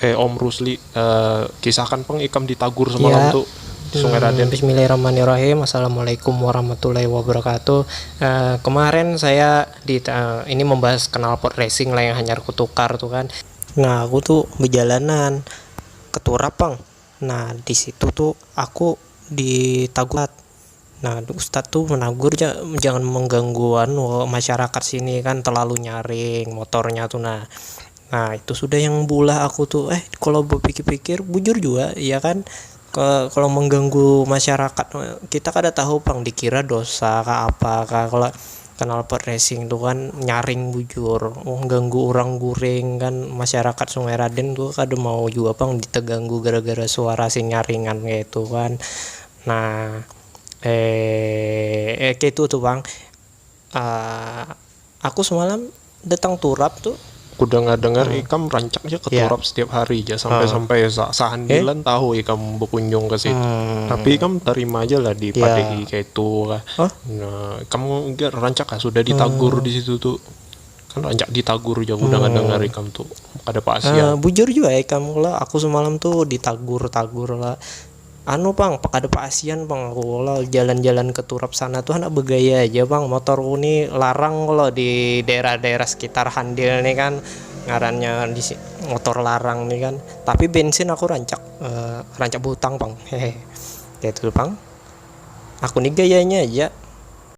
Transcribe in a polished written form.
Om Rusli, kisahkan peng ikam ditagur semalam Ya, tuh di Sungai Raden. Bismillahirrahmanirrahim. Assalamualaikum warahmatullahi wabarakatuh. Kemarin saya ini membahas knalpot racing lah yang hanyar kutukar tuh kan. Nah, aku tuh berjalanan ke Turapang. Nah, di situ tuh aku ditagur. Nah, Ustadz tuh menagur jangan mengganggu masyarakat sini kan terlalu nyaring motornya tuh. Nah, itu sudah yang bulah aku tuh. Kalau berpikir-pikir, bujur juga, ya kan? Kalau mengganggu masyarakat, kita kada tahu pang dikira dosa kah apa kah. Kalau kenal pot racing tuh kan nyaring bujur, mengganggu orang guring kan masyarakat Sungai Raden tuh kada mau juga pang diteganggu gara-gara suara si nyaringan kayak itu kan. Nah, kayak itu tuh bang. Eh, aku semalam datang turap tuh. Kuda nggak dengar ikam rancak aja Ya. keturap setiap hari aja sampai-sampai sahandilan tahu ikam berkunjung ke situ. Tapi ikam terima aja lah di Ya. Padei kayak itu lah. Nah, kamu enggak rancak lah sudah ditagur di situ tuh. Kan rancak ditagur aja udah nggak dengar ikam tuh. Ada Pak Asian. Bujur juga ya kamu lah, aku semalam tuh ditagur lah. Pang, ada Pak Asian pang, aku lah jalan-jalan ke Turap sana tuh anak bergaya aja bang. Motor ini larang kalau di daerah-daerah sekitar Handil nih kan, ngarannya motor larang nih kan. Tapi bensin aku rancak butang bang, hehe. Kayak itu bang. Aku nih gayanya aja